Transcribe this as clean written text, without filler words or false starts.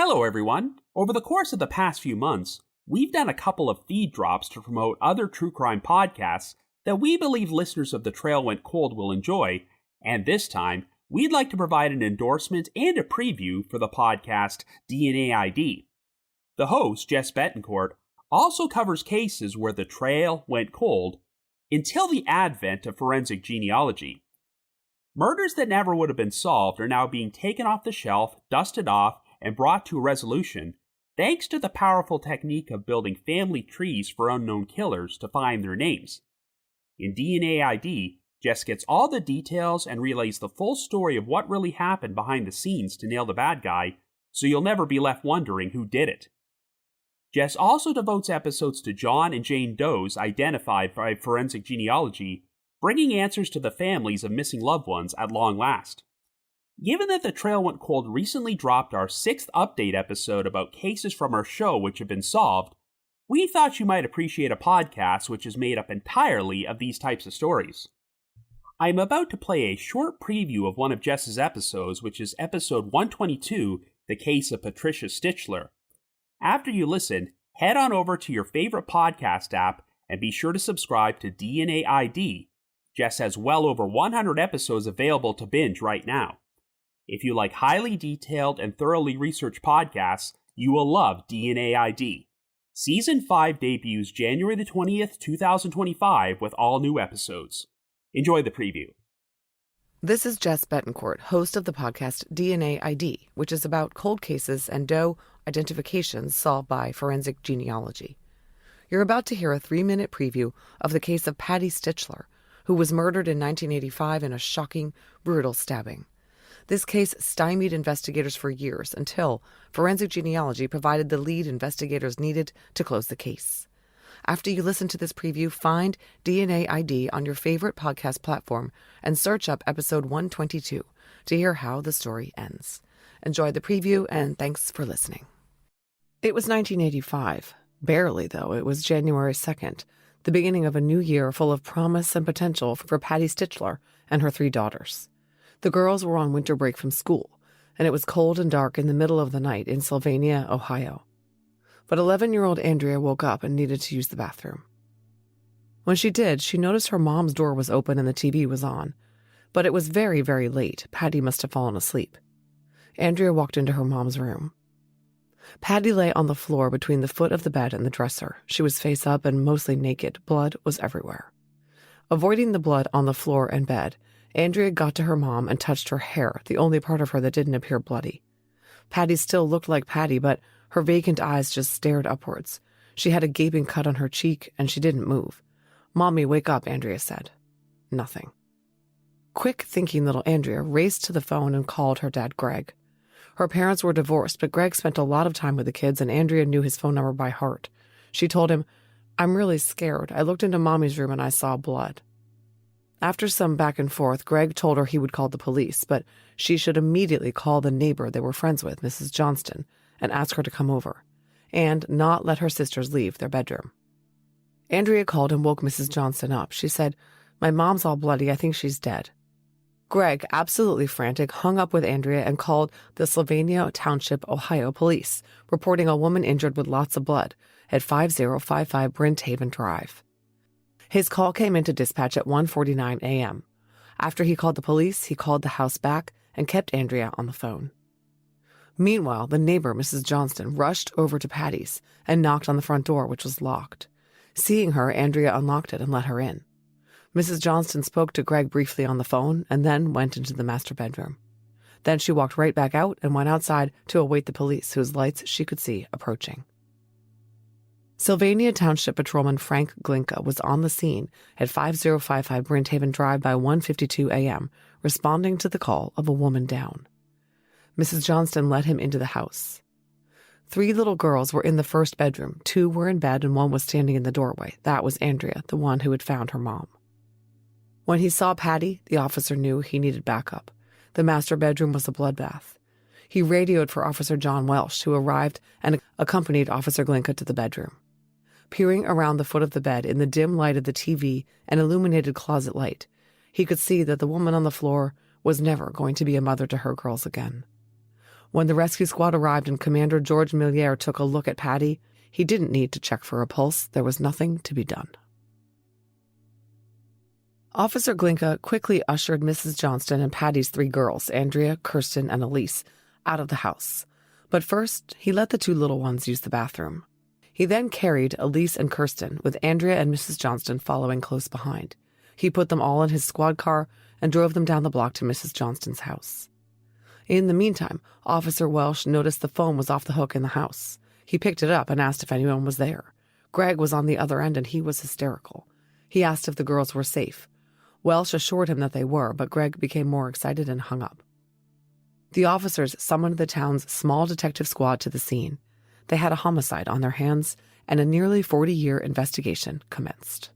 Hello, everyone. Over the course of the past few months, we've done a couple of feed drops to promote other true crime podcasts that we believe listeners of The Trail Went Cold will enjoy, and this time, we'd like to provide an endorsement and a preview for the podcast DNA ID. The host, Jess Betancourt, also covers cases where the trail went cold until the advent of forensic genealogy. Murders that never would have been solved are now being taken off the shelf, dusted off, and brought to a resolution, thanks to the powerful technique of building family trees for unknown killers to find their names. In DNA ID, Jess gets all the details and relays the full story of what really happened behind the scenes to nail the bad guy, so you'll never be left wondering who did it. Jess also devotes episodes to John and Jane Does identified by forensic genealogy, bringing answers to the families of missing loved ones at long last. Given that The Trail Went Cold recently dropped our 6th update episode about cases from our show which have been solved, we thought you might appreciate a podcast which is made up entirely of these types of stories. I am about to play a short preview of one of Jess's episodes, which is episode 122, The Case of Patti Stichler. After you listen, head on over to your favorite podcast app and be sure to subscribe to DNA ID. Jess has well over 100 episodes available to binge right now. If you like highly detailed and thoroughly researched podcasts, you will love DNA ID. Season 5 debuts January the 20th, 2025 with all new episodes. Enjoy the preview. This is Jess Betancourt, host of the podcast DNA ID, which is about cold cases and Doe identifications solved by forensic genealogy. You're about to hear a 3-minute preview of the case of Patti Stichler, who was murdered in 1985 in a shocking, brutal stabbing. This case stymied investigators for years until forensic genealogy provided the lead investigators needed to close the case. After you listen to this preview, find DNA ID on your favorite podcast platform and search up episode 122 to hear how the story ends. Enjoy the preview, and thanks for listening. It was 1985. Barely, though. It was January 2nd, the beginning of a new year full of promise and potential for Patti Stichler and her 3 daughters. The girls were on winter break from school, and it was cold and dark in the middle of the night in Sylvania, Ohio. But 11-year-old Andrea woke up and needed to use the bathroom. When she did, she noticed her mom's door was open and the TV was on. But it was very, very late. Patti must have fallen asleep. Andrea walked into her mom's room. Patti lay on the floor between the foot of the bed and the dresser. She was face up and mostly naked. Blood was everywhere. Avoiding the blood on the floor and bed, Andrea got to her mom and touched her hair, the only part of her that didn't appear bloody. Patti still looked like Patti, but her vacant eyes just stared upwards. She had a gaping cut on her cheek, and she didn't move. "Mommy, wake up," Andrea said. Nothing. Quick-thinking little Andrea raced to the phone and called her dad, Greg. Her parents were divorced, but Greg spent a lot of time with the kids, and Andrea knew his phone number by heart. She told him, "I'm really scared. I looked into Mommy's room and I saw blood." After some back and forth, Greg told her he would call the police, but she should immediately call the neighbor they were friends with, Mrs. Johnston, and ask her to come over, and not let her sisters leave their bedroom. Andrea called and woke Mrs. Johnston up. She said, "My mom's all bloody. I think she's dead." Greg, absolutely frantic, hung up with Andrea and called the Sylvania Township, Ohio police, reporting a woman injured with lots of blood at 5055 Brent Haven Drive. His call came into dispatch at 1:49 a.m. After he called the police, he called the house back and kept Andrea on the phone. Meanwhile, the neighbor, Mrs. Johnston, rushed over to Patti's and knocked on the front door, which was locked. Seeing her, Andrea unlocked it and let her in. Mrs. Johnston spoke to Greg briefly on the phone and then went into the master bedroom. Then she walked right back out and went outside to await the police, whose lights she could see approaching. Sylvania Township Patrolman Frank Glinka was on the scene at 5055 Brent Haven Drive by 1:52 a.m., responding to the call of a woman down. Mrs. Johnston led him into the house. 3 little girls were in the first bedroom. 2 were in bed and 1 was standing in the doorway. That was Andrea, the one who had found her mom. When he saw Patti, the officer knew he needed backup. The master bedroom was a bloodbath. He radioed for Officer John Welsh, who arrived and accompanied Officer Glinka to the bedroom. Peering around the foot of the bed in the dim light of the TV and illuminated closet light, he could see that the woman on the floor was never going to be a mother to her girls again. When the rescue squad arrived and Commander George Milliere took a look at Patti, he didn't need to check for a pulse. There was nothing to be done. Officer Glinka quickly ushered Mrs. Johnston and Patti's 3 girls, Andrea, Kirsten, and Elise, out of the house. But first, he let the 2 little ones use the bathroom. He then carried Elise and Kirsten, with Andrea and Mrs. Johnston following close behind. He put them all in his squad car and drove them down the block to Mrs. Johnston's house. In the meantime, Officer Welsh noticed the phone was off the hook in the house. He picked it up and asked if anyone was there. Greg was on the other end and he was hysterical. He asked if the girls were safe. Welsh assured him that they were, but Greg became more excited and hung up. The officers summoned the town's small detective squad to the scene. They had a homicide on their hands, and a nearly 40-year investigation commenced.